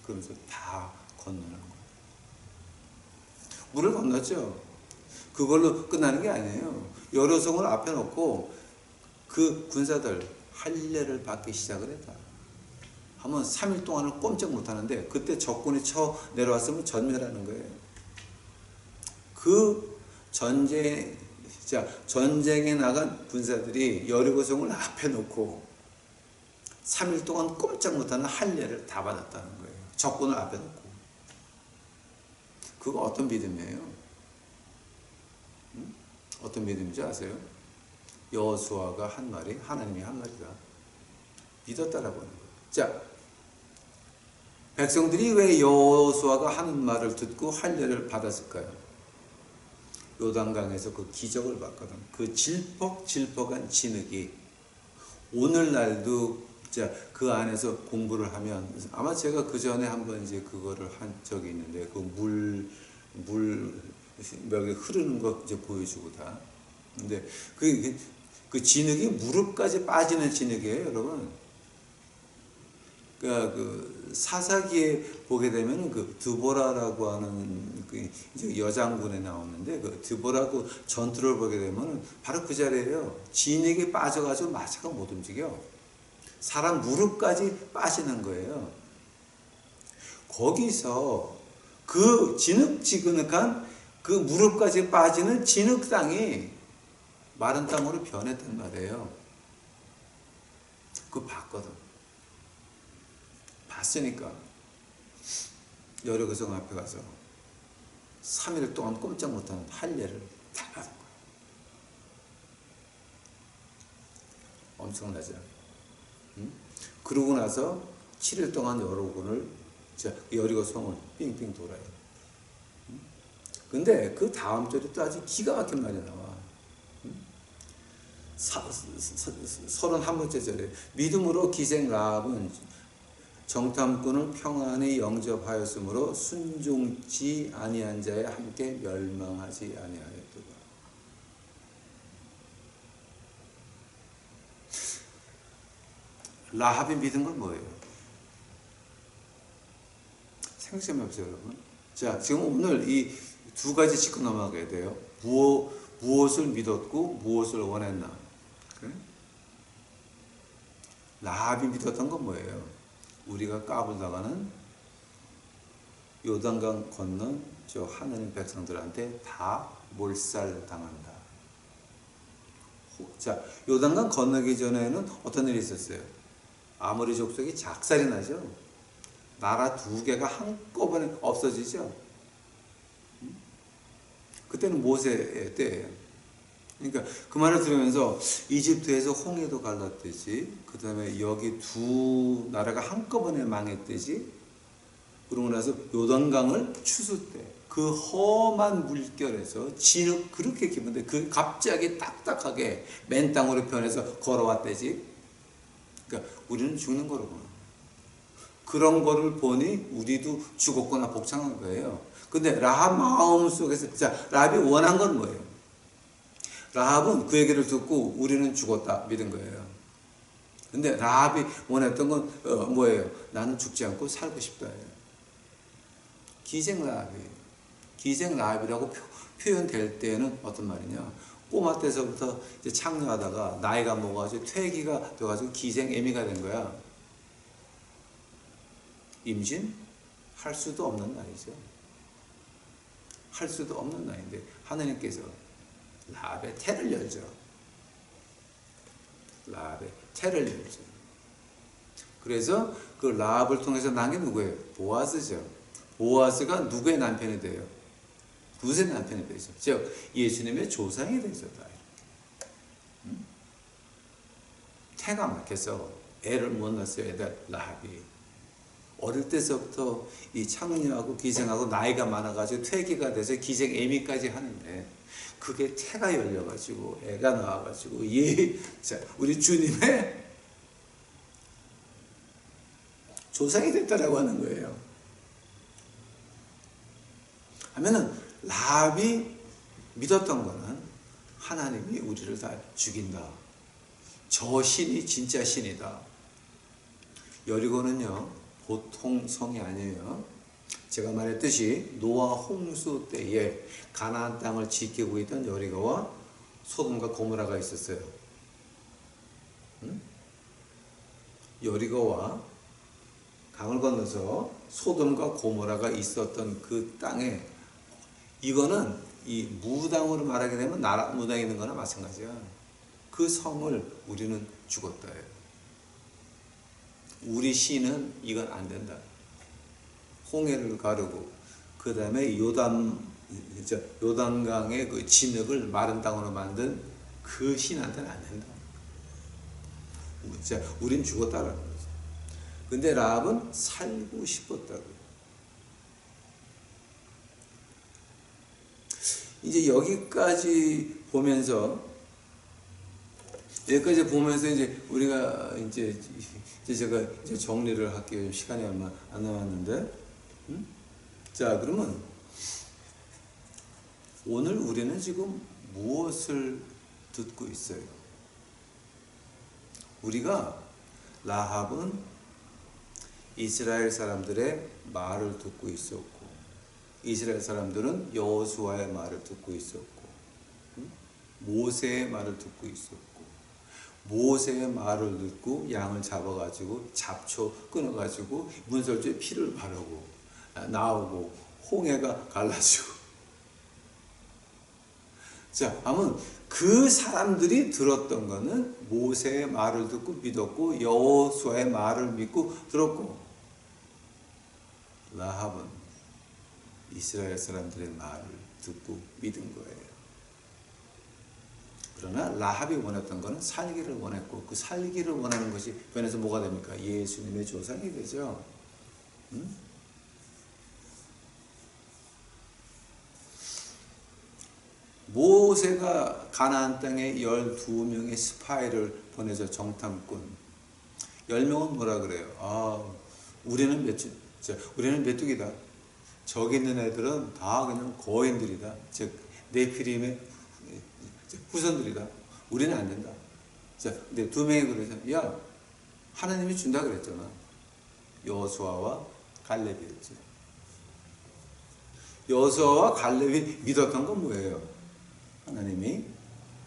그러면서 다 건너는 거예요. 물을 건넜죠. 그걸로 끝나는 게 아니에요. 여리고성을 앞에 놓고 그 군사들 할례를 받기 시작을 했다. 하면 3일 동안을 꼼짝 못하는데 그때 적군이 쳐 내려왔으면 전멸하는 거예요. 그 전쟁에 나간 군사들이 여리고성을 앞에 놓고 3일 동안 꼼짝 못하는 할례를 다 받았다는 거예요. 적군을 앞에 놓고. 그거 어떤 믿음이에요? 어떤 믿음인지 아세요? 여호수아가 한 말이 하나님이 한 말이다. 믿었다라고 하는 거예요. 자, 백성들이 왜 여호수아가 하는 말을 듣고 할례를 받았을까요? 요단강에서 그 기적을 봤거든. 그 질퍽질퍽한 진흙이 오늘날도 그 안에서 공부를 하면 아마 제가 그 전에 한번 이제 그거를 한 적이 있는데 그 물 여기 흐르는 거 이제 보여주고 다. 근데 그 진흙이 무릎까지 빠지는 진흙이에요, 여러분. 그 사사기에 보게 되면 그 드보라라고 하는 그 이제 여장군에 나오는데 그 드보라고 전투를 보게 되면 바로 그 자리에요. 진흙이 빠져가지고 마차가 못 움직여. 사람 무릎까지 빠지는 거예요. 거기서 그 지늑지근한 그 무릎까지 빠지는 진흙 땅이 마른 땅으로 변했단 말이에요. 그거 봤거든. 봤으니까 여리고성 앞에 가서 3일 동안 꼼짝 못하는 할례를 다 받은 거예요. 엄청나죠? 응? 그러고 나서 7일 동안 여리고성을 삥삥 돌아요. 근데 그 다음 절에 또 아주 기가 막힌 말이 나와. 31번째 절에 믿음으로 기생 라합은 정탐꾼을 평안히 영접하였으므로 순종치 아니한 자에 함께 멸망하지 아니하였도다. 라합이 믿은 건 뭐예요? 생각해 보세요, 여러분. 자, 지금 오늘 이 두 가지 짚고 넘어가야 돼요. 무엇을 믿었고 무엇을 원했나? 그래? 라합이 믿었던 건 뭐예요? 우리가 까불다가는 요단강 건넌 저 하나님 백성들한테 다 몰살당한다. 자, 요단강 건너기 전에는 어떤 일이 있었어요? 아모리 족속이 작살이 나죠. 나라 두 개가 한꺼번에 없어지죠. 그때는 모세의 때예요. 그러니까 그 말을 들으면서 이집트에서 홍해도 갈랐듯이, 그 다음에 여기 두 나라가 한꺼번에 망했듯이, 그러고 나서 요단강을 추수 때 그 험한 물결에서 진흙 그렇게 깊은데 그 갑자기 딱딱하게 맨 땅으로 변해서 걸어왔대지. 그러니까 우리는 죽는 거로구나. 그런 거를 보니 우리도 죽었구나 복창한 거예요. 근데 라합 마음속에서, 자, 라합이 원한 건 뭐예요? 라합은 그 얘기를 듣고 우리는 죽었다 믿은 거예요. 근데 라합이 원했던 건 뭐예요? 나는 죽지 않고 살고 싶다. 기생 라합이에요. 기생 라합이라고 표현될 때는 어떤 말이냐? 꼬마 때서부터 이제 창녀하다가 나이가 먹어가지고 퇴기가 돼가지고 기생 애미가 된 거야. 임신할 수도 없는 나이죠. 할 수도 없는 나이인데 하나님께서 라합의 태를 열죠. 라합의 태를 열죠. 그래서 그 라합을 통해서 난 게 누구예요? 보아스죠. 보아스가 누구의 남편이 돼요? 룻의 남편이 되죠. 즉 예수님의 조상이 되셨다. 태가 막혀서 애를 못 낳았어요. 애들 라합이 어릴 때서부터 이 창녀하고 기생하고 나이가 많아가지고 퇴기가 돼서 기생 애미까지 하는데 그게 태가 열려가지고 애가 나와가지고 자, 우리 주님의 조상이 됐다라고 하는 거예요. 하면은 라합이 믿었던 거는 하나님이 우리를 다 죽인다. 저 신이 진짜 신이다. 여리고는요 보통 성이 아니에요. 제가 말했듯이 노아 홍수 때에 가나안 땅을 지키고 있던 여리고와 소돔과 고모라가 있었어요. 여리고와 강을 건너서 소돔과 고모라가 있었던 그 땅에, 이거는 이 무당으로 말하게 되면 나라 무당에 있는 거나 마찬가지야. 그 성을 우리는 죽었다 해요. 우리 시는 이건 안 된다. 홍해를 가르고 그 다음에 요단강의 그 진흙을 마른 땅으로 만든 그 신한테는 안 된다. 자, 우린 죽었다라는 거죠. 근데 라합은 살고 싶었다고. 이제 여기까지 보면서 이제 우리가 이제 제가 이제 정리를 할게요. 시간이 얼마 안 남았는데. 자, 그러면 오늘 우리는 지금 무엇을 듣고 있어요? 우리가 라합은 이스라엘 사람들의 말을 듣고 있었고, 이스라엘 사람들은 여호수아의 말을 듣고 있었고, 모세의 말을 듣고 있었고, 모세의 말을 듣고 양을 잡아가지고 잡초 끊어가지고 문설주에 피를 바르고 나오고 홍해가 갈라지고. 자, 아무튼 그 사람들이 들었던 거는 모세의 말을 듣고 믿었고 여호수아의 말을 믿고 들었고, 라합은 이스라엘 사람들의 말을 듣고 믿은 거예요. 그러나 라합이 원했던 것은 살기를 원했고, 그 살기를 원하는 것이 변해서 뭐가 됩니까? 예수님의 조상이 되죠. 모세가 가나안 땅에 12명의 스파이를 보내서 정탐꾼, 10명은 뭐라 그래요? 우리는 우리는 메뚜기다. 저기 있는 애들은 다 그냥 거인들이다. 즉 네피림의 후손들이다. 우리는 안 된다. 자, 근데 2명이 그러죠. 야, 하나님이 준다 그랬잖아. 여호수아와 갈렙이었지. 여호수아와 갈렙이 믿었던 건 뭐예요? 하나님이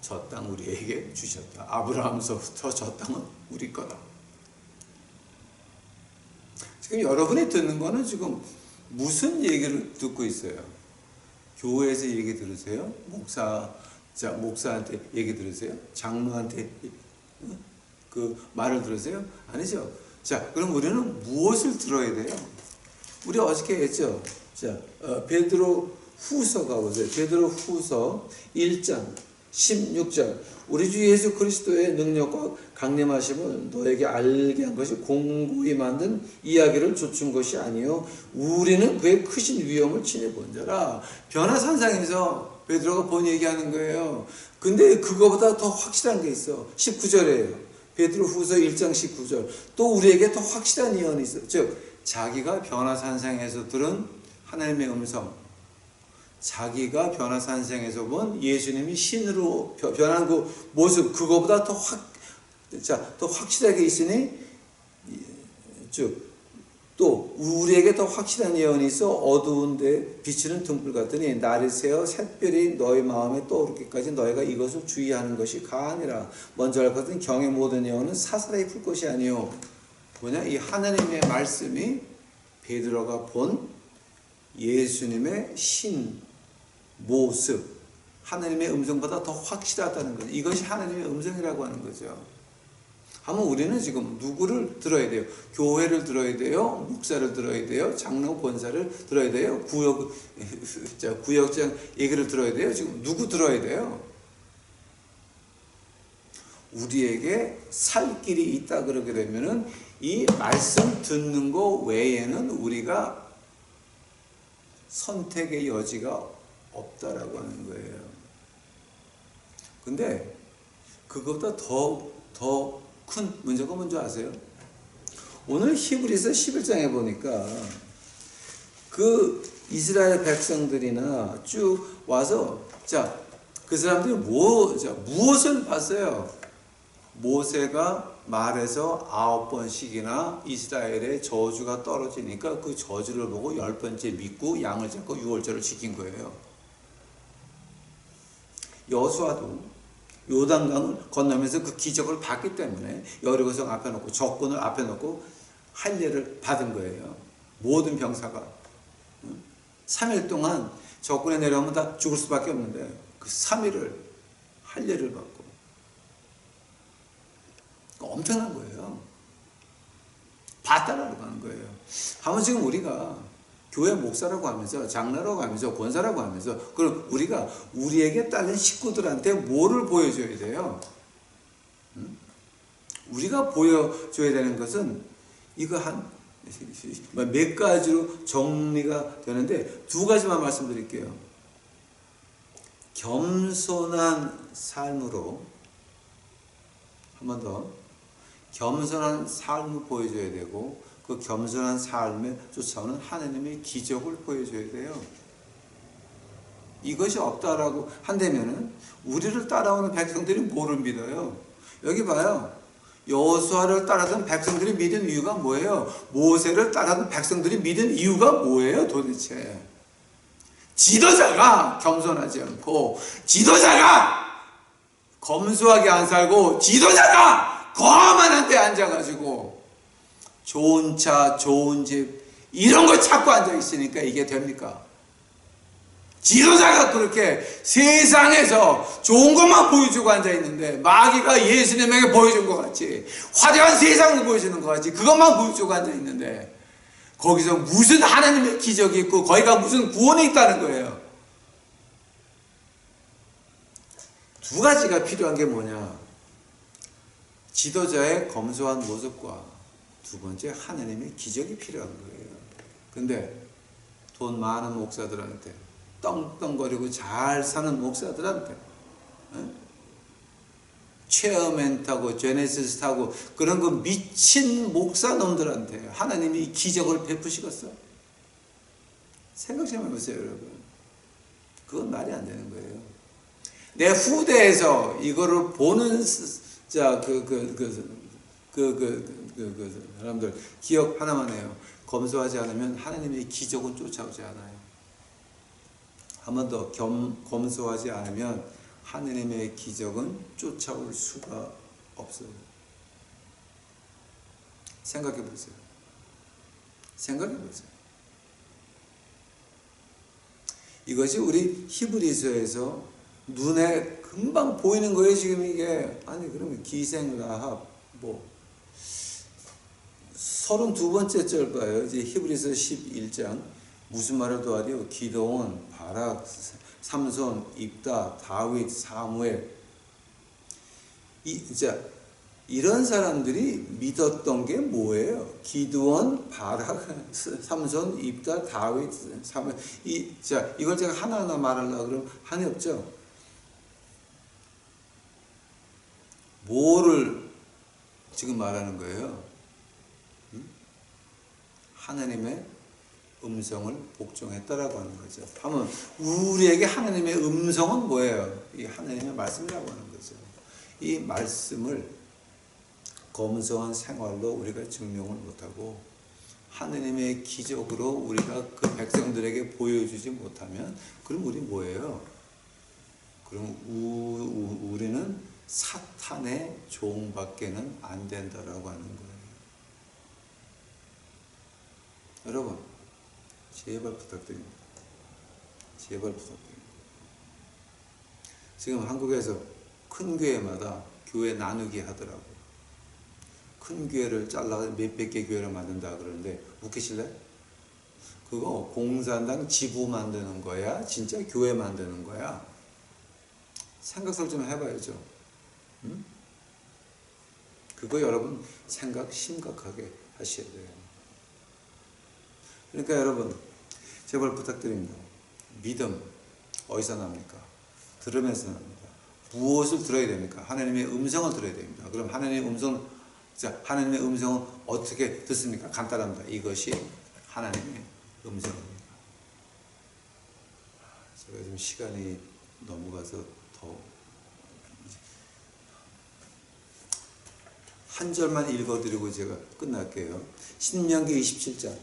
저 땅 우리에게 주셨다. 아브라함서부터 저 땅은 우리 거다. 지금 여러분이 듣는 거는 지금 무슨 얘기를 듣고 있어요? 교회에서 얘기 들으세요? 목사한테 얘기 들으세요? 장로한테 그 말을 들으세요? 아니죠. 자, 그럼 우리는 무엇을 들어야 돼요? 우리 어저께 했죠. 자, 베드로 후서 가보세요. 베드로 후서 1장 16절. 우리 주 예수 그리스도의 능력과 강림하심을 너에게 알게 한 것이 공고히 만든 이야기를 좇은 것이 아니요 우리는 그의 크신 위엄을 친히 본 자라. 변화산상에서 베드로가 본 얘기하는 거예요. 근데 그거보다 더 확실한 게 있어. 19절이에요. 베드로 후서 1장 19절. 또 우리에게 더 확실한 예언이 있어. 즉 자기가 변화산상에서 들은 하나님의 음성, 자기가 변화산상에서 본 예수님이 신으로 변한 그 모습, 그거보다 더 확실하게 있으니, 즉 또 우리에게 더 확실한 예언이 있어 어두운데 비치는 등불 같으니 날이 새어 샛별이 너희 마음에 떠오르기까지 너희가 이것을 주의하는 것이 가하니라. 먼저 할 것은 경의 모든 예언은 사사로이 풀 것이 아니요. 뭐냐? 이 하나님의 말씀이 베드로가 본 예수님의 신 모습, 하나님의 음성보다 더 확실하다는 거죠. 이것이 하나님의 음성이라고 하는 거죠. 하면 우리는 지금 누구를 들어야 돼요? 교회를 들어야 돼요? 목사를 들어야 돼요? 장로 권사를 들어야 돼요? 구역장 얘기를 들어야 돼요? 지금 누구 들어야 돼요? 우리에게 살 길이 있다 그러게 되면은 이 말씀 듣는 거 외에는 우리가 선택의 여지가 없다라고 하는 거예요. 근데 그것보다 더 큰 문제가 뭔지 아세요? 오늘 히브리서 11장에 보니까 그 이스라엘 백성들이나 쭉 와서 자, 그 사람들이 무엇을 봤어요? 모세가 말해서 9번씩이나 이스라엘의 저주가 떨어지니까 그 저주를 보고 10번째 믿고 양을 잡고 유월절을 지킨 거예요. 여호수아도 요단강을 건너면서 그 기적을 봤기 때문에 여리고성 앞에 놓고 적군을 앞에 놓고 할례를 받은 거예요. 모든 병사가 3일 동안 적군에 내려오면 다 죽을 수밖에 없는데 그 3일을 할례를 받고 엄청난 거예요. 봤다라고 하는 거예요. 하면 지금 우리가 교회 목사라고 하면서 장로라고 하면서 권사라고 하면서 그럼 우리가 우리에게 딸린 식구들한테 뭐를 보여줘야 돼요? 우리가 보여줘야 되는 것은 이거 한 몇 가지로 정리가 되는데 두 가지만 말씀드릴게요. 겸손한 삶으로 한 번 더 겸손한 삶을 보여줘야 되고 그 겸손한 삶에 쫓아오는 하나님의 기적을 보여줘야 돼요. 이것이 없다라고 한다면은 우리를 따라오는 백성들이 뭐를 믿어요? 여기 봐요. 여호수아를 따라던 백성들이 믿은 이유가 뭐예요? 모세를 따라던 백성들이 믿은 이유가 뭐예요 도대체? 지도자가 겸손하지 않고 지도자가 검소하게 안 살고 지도자가 거만한 데 앉아가지고 좋은 차, 좋은 집 이런 거 찾고 앉아있으니까 이게 됩니까? 지도자가 그렇게 세상에서 좋은 것만 보여주고 앉아있는데 마귀가 예수님에게 보여준 것 같이 화려한 세상을 보여주는 것 같이 그것만 보여주고 앉아있는데 거기서 무슨 하나님의 기적이 있고 거기가 무슨 구원이 있다는 거예요. 두 가지가 필요한 게 뭐냐? 지도자의 검소한 모습과 두 번째 하나님의 기적이 필요한 거예요. 근데 돈 많은 목사들한테 떵떵거리고 잘 사는 목사들한테 체어맨 타고 제네시스 타고 그런 그 미친 목사놈들한테 하나님이 이 기적을 베푸시겠어요? 생각 좀 해보세요 여러분. 그건 말이 안 되는 거예요. 내 후대에서 이거를 보는 사람들 기억 하나만 해요. 검소하지 않으면 하나님의 기적은 쫓아오지 않아요. 한 번 더 검소하지 않으면 하느님의 기적은 쫓아올 수가 없어요. 생각해 보세요. 생각해 보세요. 이것이 우리 히브리서에서 눈에 금방 보이는 거예요. 지금 이게 아니 그러면 기생라합 32번째 절 봐요. 이제 히브리서 11장 무슨 말을 도하리요? 기드온, 바락, 삼손, 입다, 다윗, 사무엘. 이런 사람들이 믿었던 게 뭐예요? 기드온, 바락, 삼손, 입다, 다윗, 사무엘. 이걸 제가 하나하나 말하려고 그러면 한이 없죠. 뭐를 지금 말하는 거예요? 하나님의 음성을 복종했다라고 하는 거죠. 하면 우리에게 하나님의 음성은 뭐예요? 이 하나님의 말씀이라고 하는 거죠. 이 말씀을 검소한 생활로 우리가 증명을 못하고 하나님의 기적으로 우리가 그 백성들에게 보여주지 못하면 그럼 우리 뭐예요? 그럼 우리는 사탄의 종밖에는 안 된다라고 하는 거예요. 여러분, 제발 부탁드립니다. 제발 부탁드립니다. 지금 한국에서 큰 교회마다 교회 나누기 하더라고요. 큰 교회를 잘라서 몇백 개 교회를 만든다 그러는데 웃기실래? 그거 공산당 지부 만드는 거야? 진짜 교회 만드는 거야? 생각을 좀 해봐야죠. 응? 그거 여러분 생각 심각하게 하셔야 돼요. 그러니까 여러분 제발 부탁드립니다. 믿음 어디서 납니까? 들으면서 납니다. 무엇을 들어야 됩니까? 하나님의 음성을 들어야 됩니다. 그럼 하나님의 음성은 어떻게 듣습니까? 간단합니다. 이것이 하나님의 음성입니다. 제가 지금 시간이 넘어가서 한 절만 읽어드리고 제가 끝날게요. 신명기 27장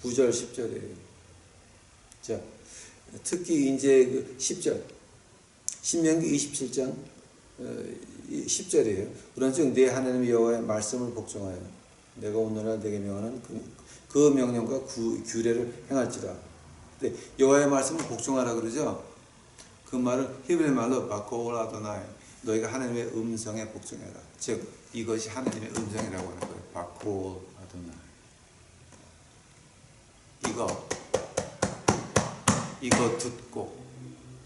9절 10절이에요. 자, 특히 이제 10절 신명기 27장 10절이에요. 그런즉 내 하나님 여호와의 말씀을 복종하여 내가 오늘날 내게 명하는 그 명령과 규례를 행할지라. 근데 여호와의 말씀을 복종하라 그러죠. 그 말을 히브리 말로 바코올 아도나이, 너희가 하나님의 음성에 복종해라. 즉 이것이 하나님의 음성이라고 하는 거예요. 바코올 아도나이. 이거 듣고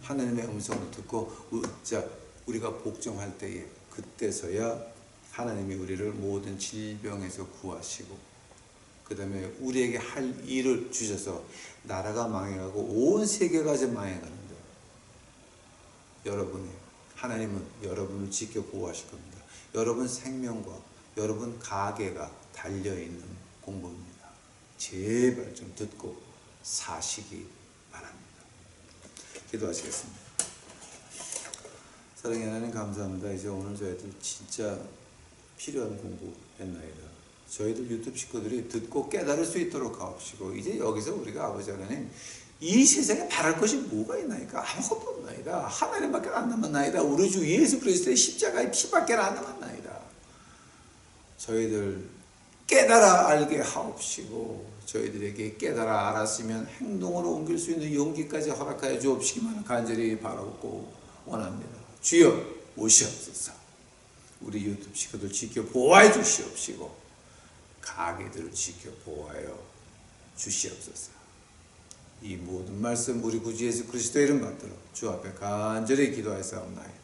하나님의 음성을 듣고 우리가 복종할 때에 그때서야 하나님이 우리를 모든 질병에서 구하시고 그 다음에 우리에게 할 일을 주셔서 나라가 망해가고 온 세계가 지금 망해가는데 하나님은 여러분을 지켜 보호하실 겁니다. 여러분 생명과 여러분 가게가 달려있는 공부입니다. 제발 좀 듣고 사시기 바랍니다. 기도하시겠습니다. 사랑의 하나님 감사합니다. 이제 오늘 저희들 진짜 필요한 공부 했나이다. 저희들 유튜브 식구들이 듣고 깨달을 수 있도록 하옵시고 이제 여기서 우리가 아버지 하나님 이 세상에 바랄 것이 뭐가 있나이까? 아무것도 없나이다. 하나님밖에 안 남았나이다. 우리 주 예수 그리스도의 십자가의 피밖에 안 남았나이다. 저희들 깨달아 알게 하옵시고 저희들에게 깨달아 알았으면 행동으로 옮길 수 있는 용기까지 허락하여 주옵시기만 간절히 바라고 원합니다. 주여 오시옵소서. 우리 유튜브 식구들 지켜 보호해 주시옵시고 가게들을 지켜 보호하여 주시옵소서. 이 모든 말씀 우리 구주 예수 그리스도 이름 받들어 주 앞에 간절히 기도하였사옵나이다.